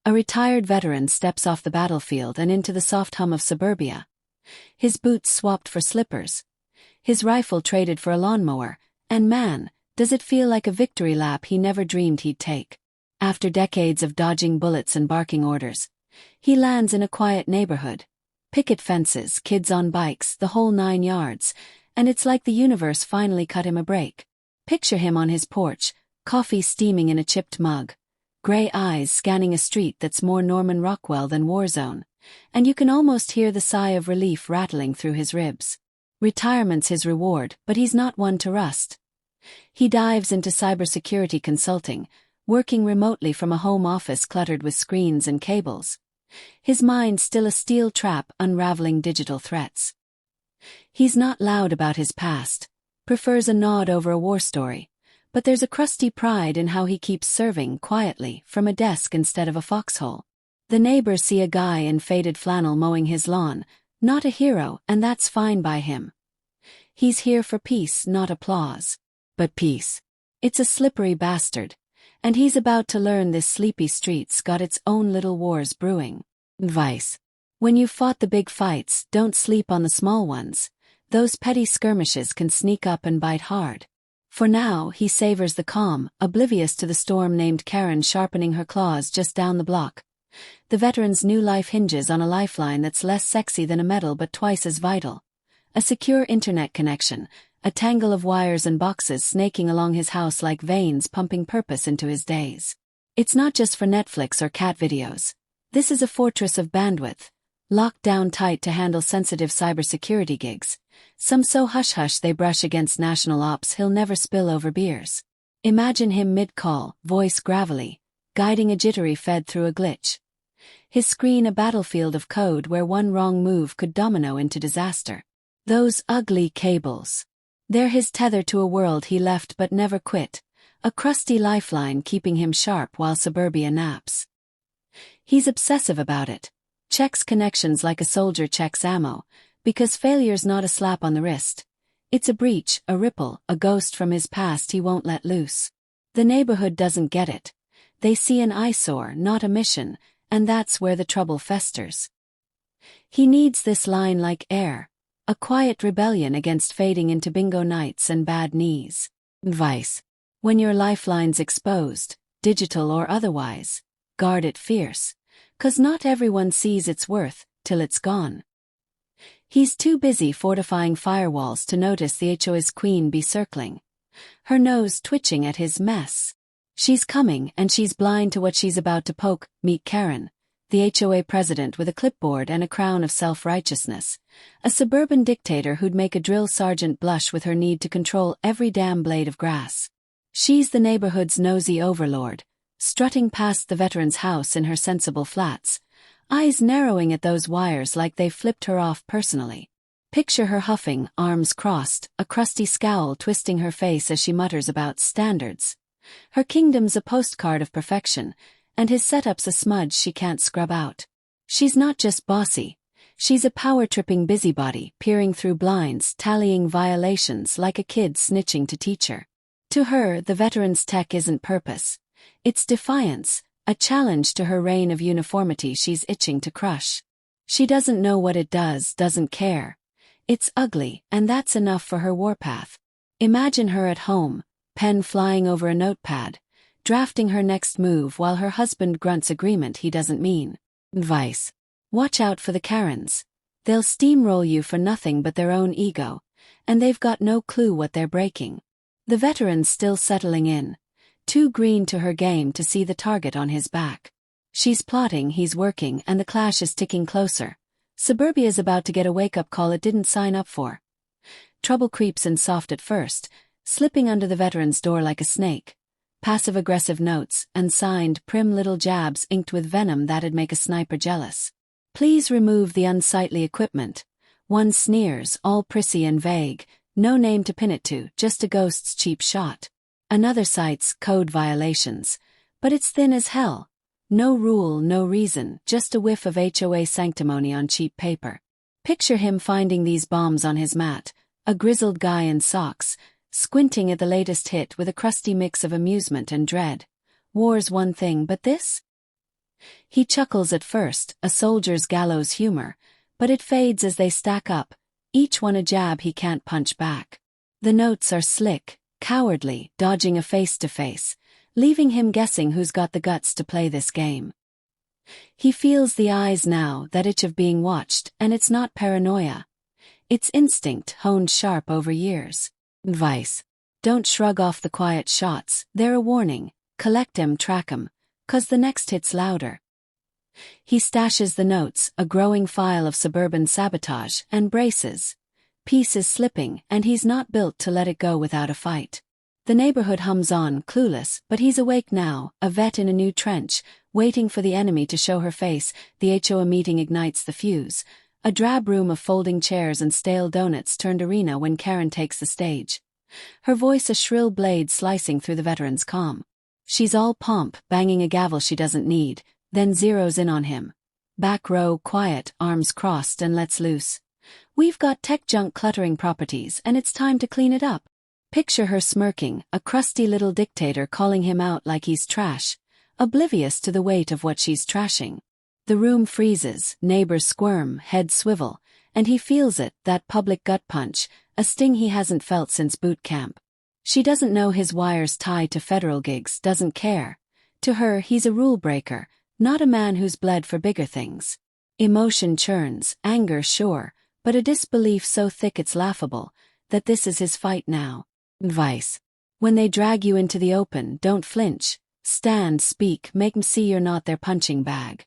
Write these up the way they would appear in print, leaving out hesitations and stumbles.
A retired veteran steps off the battlefield and into the soft hum of suburbia. His boots swapped for slippers. His rifle traded for a lawnmower, and man, does it feel like a victory lap he never dreamed he'd take. After decades of dodging bullets and barking orders, he lands in a quiet neighborhood. Picket fences, kids on bikes, the whole 9 yards, and it's like the universe finally cut him a break. Picture him on his porch, coffee steaming in a chipped mug, gray eyes scanning a street that's more Norman Rockwell than Warzone, and you can almost hear the sigh of relief rattling through his ribs. Retirement's his reward, but he's not one to rust. He dives into cybersecurity consulting, working remotely from a home office cluttered with screens and cables. His mind still a steel trap unraveling digital threats. He's not loud about his past, prefers a nod over a war story, but there's a crusty pride in how he keeps serving quietly from a desk instead of a foxhole. The neighbors see a guy in faded flannel mowing his lawn, not a hero, and that's fine by him. He's here for peace, not applause. But peace. It's a slippery bastard, and he's about to learn this sleepy street's got its own little wars brewing. Advice. When you've fought the big fights, don't sleep on the small ones. Those petty skirmishes can sneak up and bite hard. For now, he savors the calm, oblivious to the storm named Karen sharpening her claws just down the block. The veteran's new life hinges on a lifeline that's less sexy than a medal but twice as vital. A secure internet connection, a tangle of wires and boxes snaking along his house like veins pumping purpose into his days. It's not just for Netflix or cat videos. This is a fortress of bandwidth, locked down tight to handle sensitive cybersecurity gigs. Some so hush-hush they brush against national ops he'll never spill over beers. Imagine him mid-call, voice gravelly, guiding a jittery fed through a glitch. His screen a battlefield of code where one wrong move could domino into disaster. Those ugly cables. They're his tether to a world he left but never quit, a crusty lifeline keeping him sharp while Suburbia naps. He's obsessive about it, checks connections like a soldier checks ammo, because failure's not a slap on the wrist. It's a breach, a ripple, a ghost from his past he won't let loose. The neighborhood doesn't get it. They see an eyesore, not a mission, and that's where the trouble festers. He needs this line like air, a quiet rebellion against fading into bingo nights and bad knees. Advice. When your lifeline's exposed, digital or otherwise, guard it fierce, 'cause not everyone sees its worth till it's gone. He's too busy fortifying firewalls to notice the HOA's queen bee circling, her nose twitching at his mess. She's coming and she's blind to what she's about to poke. Meet Karen, the HOA president with a clipboard and a crown of self-righteousness, a suburban dictator who'd make a drill sergeant blush with her need to control every damn blade of grass. She's the neighborhood's nosy overlord, strutting past the veteran's house in her sensible flats, eyes narrowing at those wires like they flipped her off personally. Picture her huffing, arms crossed, a crusty scowl twisting her face as she mutters about standards. Her kingdom's a postcard of perfection, and his setup's a smudge she can't scrub out. She's not just bossy, she's a power-tripping busybody, peering through blinds, tallying violations like a kid snitching to teacher. To her, the veteran's tech isn't purpose. It's defiance, a challenge to her reign of uniformity she's itching to crush. She doesn't know what it does, doesn't care. It's ugly, and that's enough for her warpath. Imagine her at home, pen flying over a notepad, drafting her next move while her husband grunts agreement he doesn't mean. Advice. Watch out for the Karens. They'll steamroll you for nothing but their own ego, and they've got no clue what they're breaking. The veteran's still settling in, too green to her game to see the target on his back. She's plotting, he's working, and the clash is ticking closer. Suburbia's about to get a wake-up call it didn't sign up for. Trouble creeps in soft at first, slipping under the veteran's door like a snake. Passive-aggressive notes, and signed prim little jabs inked with venom that'd make a sniper jealous. Please remove the unsightly equipment. One sneers, all prissy and vague, no name to pin it to, just a ghost's cheap shot. Another cites code violations, but it's thin as hell. No rule, no reason, just a whiff of HOA sanctimony on cheap paper. Picture him finding these bombs on his mat, a grizzled guy in socks, squinting at the latest hit with a crusty mix of amusement and dread. War's one thing, but this? He chuckles at first, a soldier's gallows humor, but it fades as they stack up, each one a jab he can't punch back. The notes are slick, cowardly, dodging a face-to-face, leaving him guessing who's got the guts to play this game. He feels the eyes now, that itch of being watched, and it's not paranoia. It's instinct honed sharp over years. Advice: don't shrug off the quiet shots, they're a warning. Collect 'em, track 'em, 'cause the next hit's louder. He stashes the notes, a growing file of suburban sabotage, and braces. Peace is slipping, and he's not built to let it go without a fight. The neighborhood hums on, clueless, but he's awake now, a vet in a new trench, waiting for the enemy to show her face. The HOA meeting ignites the fuse. A drab room of folding chairs and stale donuts turned arena when Karen takes the stage. Her voice a shrill blade slicing through the veteran's calm. She's all pomp, banging a gavel she doesn't need, then zeroes in on him. Back row, quiet, arms crossed and lets loose. We've got tech junk cluttering properties and it's time to clean it up. Picture her smirking, a crusty little dictator calling him out like he's trash, oblivious to the weight of what she's trashing. The room freezes, neighbors squirm, heads swivel, and he feels it, that public gut punch, a sting he hasn't felt since boot camp. She doesn't know his wires tied to federal gigs, doesn't care. To her, he's a rule breaker, not a man who's bled for bigger things. Emotion churns, anger sure, but a disbelief so thick it's laughable, that this is his fight now. Advice: when they drag you into the open, don't flinch. Stand, speak, make 'em see you're not their punching bag.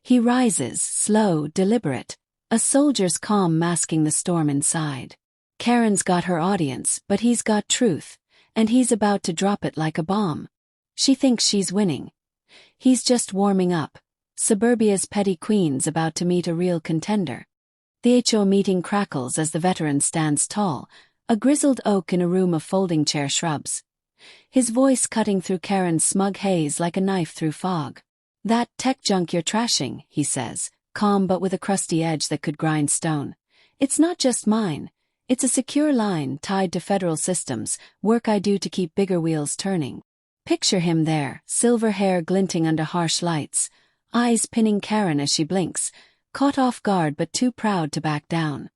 He rises, slow, deliberate, a soldier's calm masking the storm inside. Karen's got her audience, but he's got truth, and he's about to drop it like a bomb. She thinks she's winning. He's just warming up. Suburbia's petty queen's about to meet a real contender. The HO meeting crackles as the veteran stands tall, a grizzled oak in a room of folding chair shrubs. His voice cutting through Karen's smug haze like a knife through fog. That tech junk you're trashing, he says, calm but with a crusty edge that could grind stone. It's not just mine. It's a secure line tied to federal systems, work I do to keep bigger wheels turning. Picture him there, silver hair glinting under harsh lights, eyes pinning Karen as she blinks, caught off guard but too proud to back down.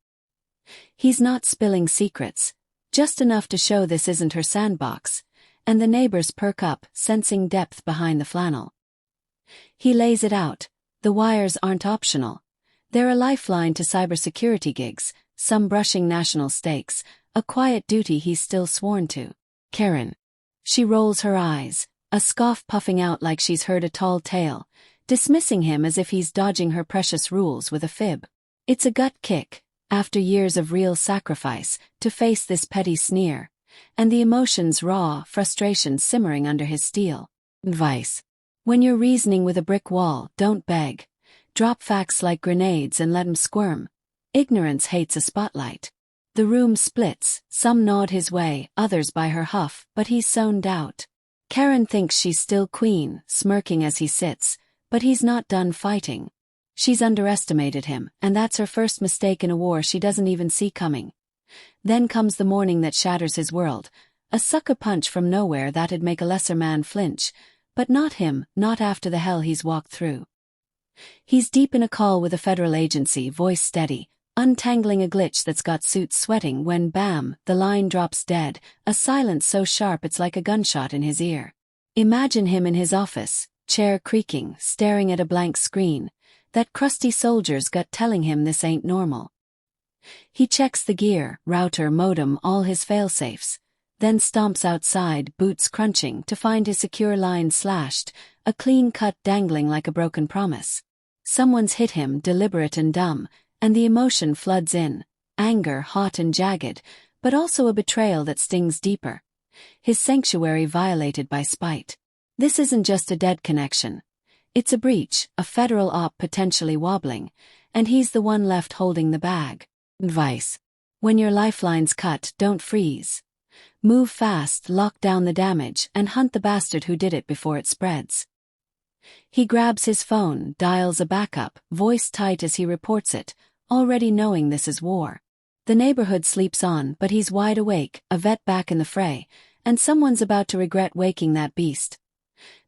He's not spilling secrets, just enough to show this isn't her sandbox, and the neighbors perk up, sensing depth behind the flannel. He lays it out. The wires aren't optional. They're a lifeline to cybersecurity gigs, some brushing national stakes, a quiet duty he's still sworn to. Karen. She rolls her eyes, a scoff puffing out like she's heard a tall tale, dismissing him as if he's dodging her precious rules with a fib. It's a gut kick, after years of real sacrifice, to face this petty sneer, and the emotions raw, frustration simmering under his steel. Advice: when you're reasoning with a brick wall, don't beg. Drop facts like grenades and let 'em squirm. Ignorance hates a spotlight. The room splits, some nod his way, others by her huff, but he's zoned out. Karen thinks she's still queen, smirking as he sits, but he's not done fighting. She's underestimated him, and that's her first mistake in a war she doesn't even see coming. Then comes the morning that shatters his world, a sucker punch from nowhere that'd make a lesser man flinch, but not him, not after the hell he's walked through. He's deep in a call with a federal agency, voice steady, untangling a glitch that's got suits sweating when bam, the line drops dead, a silence so sharp it's like a gunshot in his ear. Imagine him in his office, chair creaking, staring at a blank screen, that crusty soldier's gut telling him this ain't normal. He checks the gear, router, modem, all his failsafes, then stomps outside, boots crunching, to find his secure line slashed, a clean cut dangling like a broken promise. Someone's hit him, deliberate and dumb, and the emotion floods in, anger hot and jagged, but also a betrayal that stings deeper. His sanctuary violated by spite. This isn't just a dead connection. It's a breach, a federal op potentially wobbling, and he's the one left holding the bag. Advice: when your lifeline's cut, don't freeze. Move fast, lock down the damage, and hunt the bastard who did it before it spreads. He grabs his phone, dials a backup, voice tight as he reports it, already knowing this is war. The neighborhood sleeps on, but he's wide awake, a vet back in the fray, and someone's about to regret waking that beast.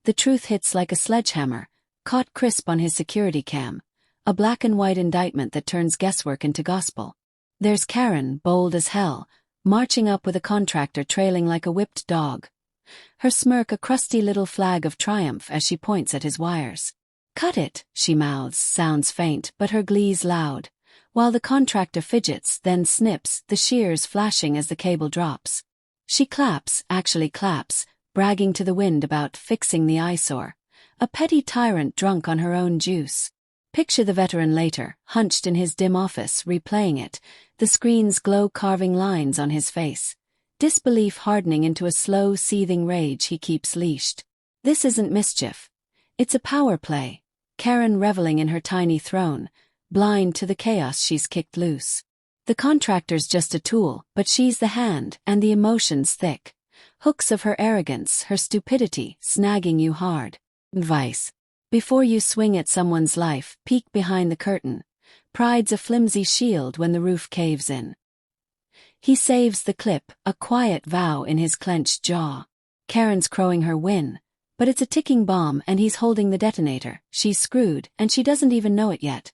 The truth hits like a sledgehammer, caught crisp on his security cam, a black and white indictment that turns guesswork into gospel. There's Karen, bold as hell, marching up with a contractor trailing like a whipped dog. Her smirk a crusty little flag of triumph as she points at his wires. "Cut it," she mouths, sounds faint, but her glee's loud. While the contractor fidgets, then snips, the shears flashing as the cable drops. She claps, actually claps, bragging to the wind about fixing the eyesore. A petty tyrant drunk on her own juice. Picture the veteran later, hunched in his dim office, replaying it, the screen's glow carving lines on his face. Disbelief hardening into a slow, seething rage he keeps leashed. This isn't mischief. It's a power play. Karen reveling in her tiny throne, blind to the chaos she's kicked loose. The contractor's just a tool, but she's the hand, and the emotions thick. Hooks of her arrogance, her stupidity, snagging you hard. Advice. Before you swing at someone's life, peek behind the curtain. Pride's a flimsy shield when the roof caves in. He saves the clip, a quiet vow in his clenched jaw. Karen's crowing her win. But it's a ticking bomb and he's holding the detonator. She's screwed, and she doesn't even know it yet.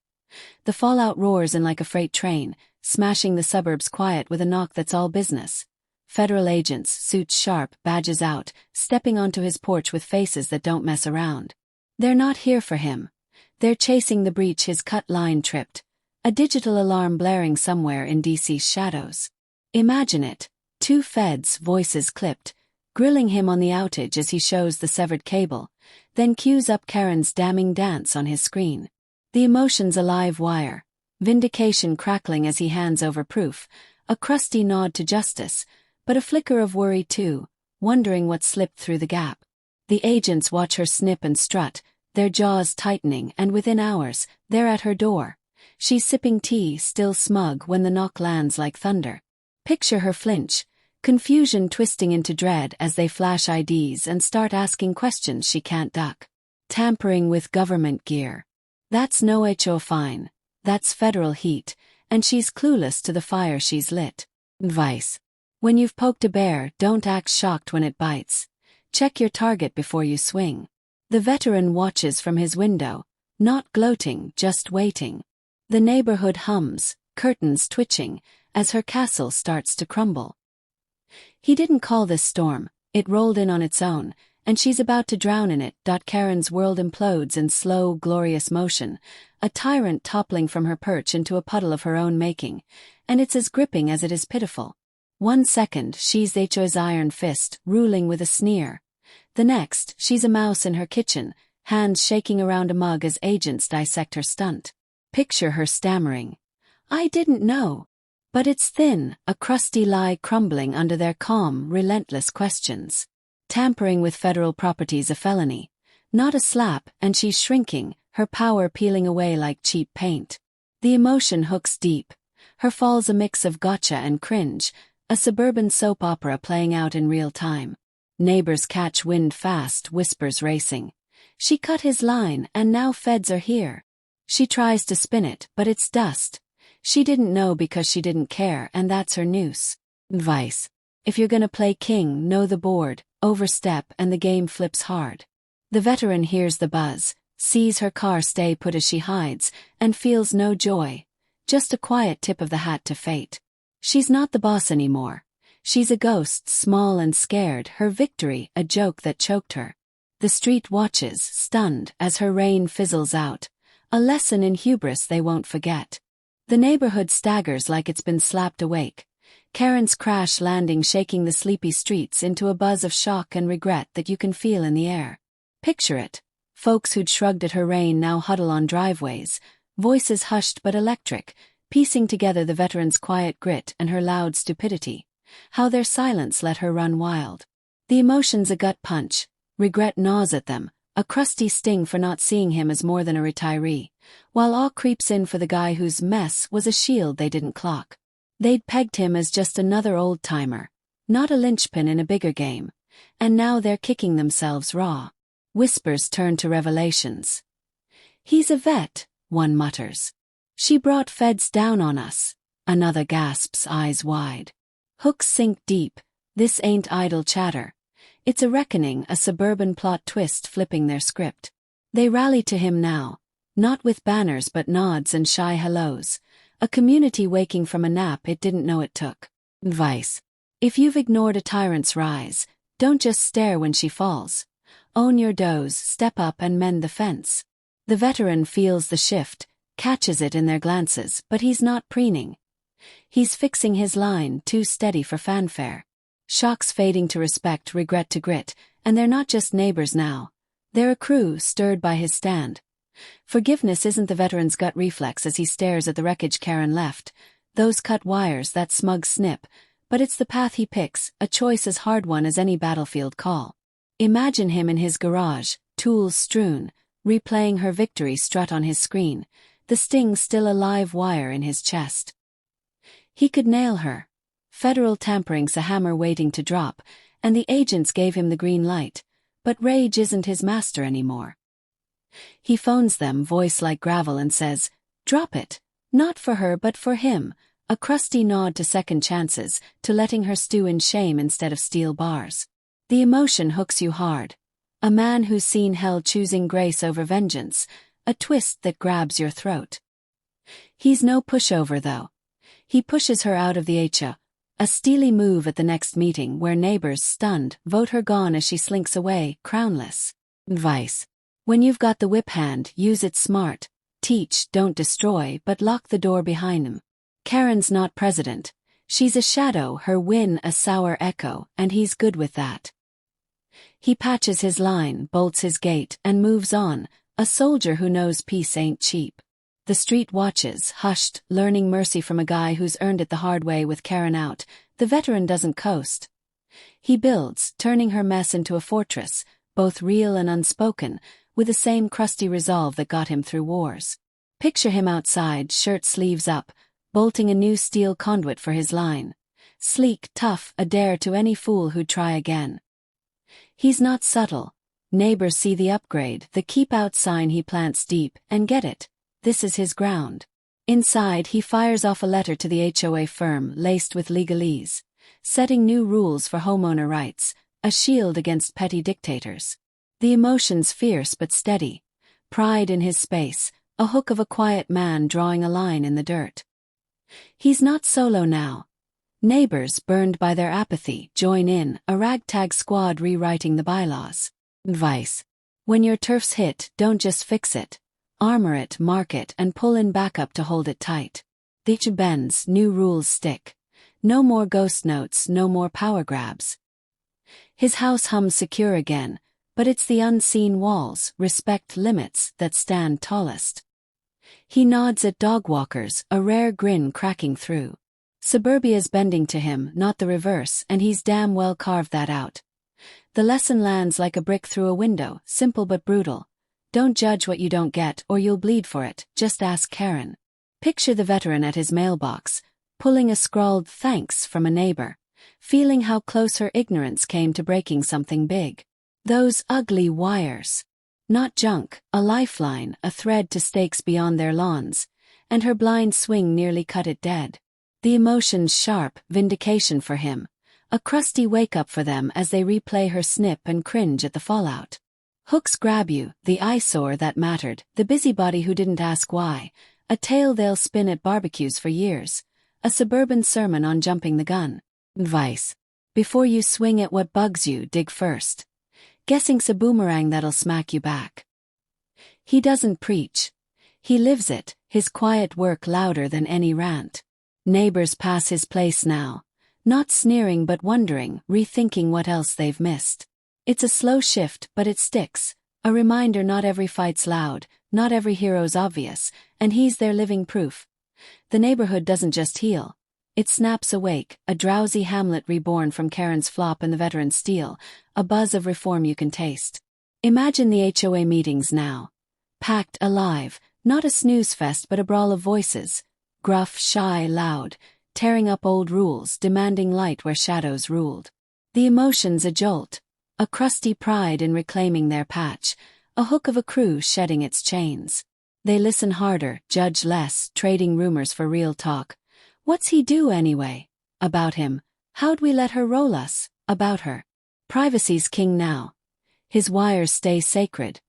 The fallout roars in like a freight train, smashing the suburbs quiet with a knock that's all business. Federal agents, suits sharp, badges out, stepping onto his porch with faces that don't mess around. They're not here for him. They're chasing the breach his cut line tripped. A digital alarm blaring somewhere in DC's shadows. Imagine it. 2 feds, voices clipped, grilling him on the outage as he shows the severed cable, then cues up Karen's damning dance on his screen. The emotions a live wire. Vindication crackling as he hands over proof, a crusty nod to justice, but a flicker of worry too, wondering what slipped through the gap. The agents watch her snip and strut, their jaws tightening, and within hours, they're at her door. She's sipping tea, still smug when the knock lands like thunder. Picture her flinch, confusion twisting into dread as they flash IDs and start asking questions she can't duck. Tampering with government gear. That's no HOA fine. That's federal heat, and she's clueless to the fire she's lit. Advice. When you've poked a bear, don't act shocked when it bites. Check your target before you swing. The veteran watches from his window, not gloating, just waiting. The neighborhood hums, curtains twitching, as her castle starts to crumble. He didn't call this storm, it rolled in on its own, and she's about to drown in it. Karen's world implodes in slow, glorious motion, a tyrant toppling from her perch into a puddle of her own making, and it's as gripping as it is pitiful. 1 second, she's HOA's iron fist, ruling with a sneer. The next, she's a mouse in her kitchen, hands shaking around a mug as agents dissect her stunt. Picture her stammering. "I didn't know." But it's thin, a crusty lie crumbling under their calm, relentless questions. Tampering with federal property's a felony. Not a slap, and she's shrinking, her power peeling away like cheap paint. The emotion hooks deep. Her fall's a mix of gotcha and cringe, a suburban soap opera playing out in real time. Neighbors catch wind fast, whispers racing. She cut his line, and now feds are here. She tries to spin it, but it's dust. She didn't know because she didn't care, and that's her noose. Advice. If you're gonna play king, know the board, overstep, and the game flips hard. The veteran hears the buzz, sees her car stay put as she hides, and feels no joy. Just a quiet tip of the hat to fate. She's not the boss anymore. She's a ghost, small and scared, her victory a joke that choked her. The street watches, stunned, as her reign fizzles out. A lesson in hubris they won't forget. The neighborhood staggers like it's been slapped awake. Karen's crash landing shaking the sleepy streets into a buzz of shock and regret that you can feel in the air. Picture it. Folks who'd shrugged at her reign now huddle on driveways, voices hushed but electric, piecing together the veteran's quiet grit and her loud stupidity. How their silence let her run wild. The emotions a gut punch. Regret gnaws at them, a crusty sting for not seeing him as more than a retiree, while awe creeps in for the guy whose mess was a shield they didn't clock. They'd pegged him as just another old-timer, not a linchpin in a bigger game, and now they're kicking themselves raw. Whispers turn to revelations. "He's a vet," one mutters. "She brought feds down on us," another gasps, eyes wide. Hooks sink deep. This ain't idle chatter. It's a reckoning, a suburban plot twist flipping their script. They rally to him now, not with banners but nods and shy hellos, a community waking from a nap it didn't know it took. Advice. If you've ignored a tyrant's rise, don't just stare when she falls. Own your doze, step up and mend the fence. The veteran feels the shift, catches it in their glances, but he's not preening. He's fixing his line, too steady for fanfare. Shock's fading to respect, regret to grit, and they're not just neighbors now. They're a crew stirred by his stand. Forgiveness isn't the veteran's gut reflex as he stares at the wreckage Karen left, those cut wires, that smug snip, but it's the path he picks, a choice as hard-won as any battlefield call. Imagine him in his garage, tools strewn, replaying her victory strut on his screen, the sting still a live wire in his chest. He could nail her. Federal tampering's a hammer waiting to drop, and the agents gave him the green light, but rage isn't his master anymore. He phones them, voice like gravel, and says, "Drop it. Not for her but for him," a crusty nod to second chances, to letting her stew in shame instead of steel bars. The emotion hooks you hard. A man who's seen hell choosing grace over vengeance, a twist that grabs your throat. He's no pushover though. He pushes her out of the HOA, a steely move at the next meeting where neighbors, stunned, vote her gone as she slinks away, crownless. Advice. When you've got the whip hand, use it smart. Teach, don't destroy, but lock the door behind him. Karen's not president. She's a shadow, her win a sour echo, and he's good with that. He patches his line, bolts his gate, and moves on, a soldier who knows peace ain't cheap. The street watches, hushed, learning mercy from a guy who's earned it the hard way with Karen out. The veteran doesn't coast. He builds, turning her mess into a fortress, both real and unspoken, with the same crusty resolve that got him through wars. Picture him outside, shirt sleeves up, bolting a new steel conduit for his line. Sleek, tough, a dare to any fool who'd try again. He's not subtle. Neighbors see the upgrade, the keep out sign he plants deep, and get it. This is his ground. Inside, he fires off a letter to the HOA firm laced with legalese, setting new rules for homeowner rights, a shield against petty dictators. The emotions fierce but steady. Pride in his space, a hook of a quiet man drawing a line in the dirt. He's not solo now. Neighbors, burned by their apathy, join in, a ragtag squad rewriting the bylaws. Advice. When your turf's hit, don't just fix it. Armor it, mark it, and pull in backup to hold it tight. The HOA bends, new rules stick. No more ghost notes, no more power grabs. His house hums secure again, but it's the unseen walls, respect limits, that stand tallest. He nods at dog walkers, a rare grin cracking through. Suburbia's bending to him, not the reverse, and he's damn well carved that out. The lesson lands like a brick through a window, simple but brutal. Don't judge what you don't get, or you'll bleed for it, just ask Karen. Picture the veteran at his mailbox, pulling a scrawled thanks from a neighbor, feeling how close her ignorance came to breaking something big. Those ugly wires. Not junk, a lifeline, a thread to stakes beyond their lawns, and her blind swing nearly cut it dead. The emotions sharp, vindication for him, a crusty wake-up for them as they replay her snip and cringe at the fallout. Hooks grab you, the eyesore that mattered, the busybody who didn't ask why, a tale they'll spin at barbecues for years, a suburban sermon on jumping the gun. Advice. Before you swing at what bugs you, dig first. Guessing's a boomerang that'll smack you back. He doesn't preach. He lives it, his quiet work louder than any rant. Neighbors pass his place now, not sneering but wondering, rethinking what else they've missed. It's a slow shift, but it sticks, a reminder not every fight's loud, not every hero's obvious, and he's their living proof. The neighborhood doesn't just heal. It snaps awake, a drowsy hamlet reborn from Karen's flop and the veteran's steel, a buzz of reform you can taste. Imagine the HOA meetings now. Packed, alive, not a snooze fest but a brawl of voices. Gruff, shy, loud, tearing up old rules, demanding light where shadows ruled. The emotions a jolt. A crusty pride in reclaiming their patch, a hook of a crew shedding its chains. They listen harder, judge less, trading rumors for real talk. What's he do anyway? About him. How'd we let her roll us? About her. Privacy's king now. His wires stay sacred.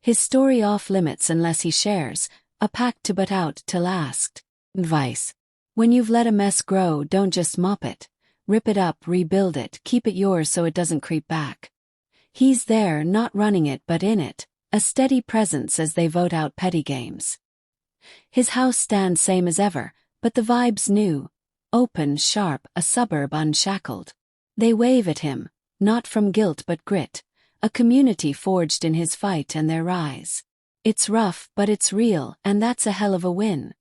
His story off limits unless he shares, a pact to but out to last. Advice. When you've let a mess grow, don't just mop it. Rip it up, rebuild it, keep it yours so it doesn't creep back. He's there, not running it but in it, a steady presence as they vote out petty games. His house stands same as ever, but the vibe's new. Open, sharp, a suburb unshackled. They wave at him, not from guilt but grit, a community forged in his fight and their rise. It's rough, but it's real, and that's a hell of a win.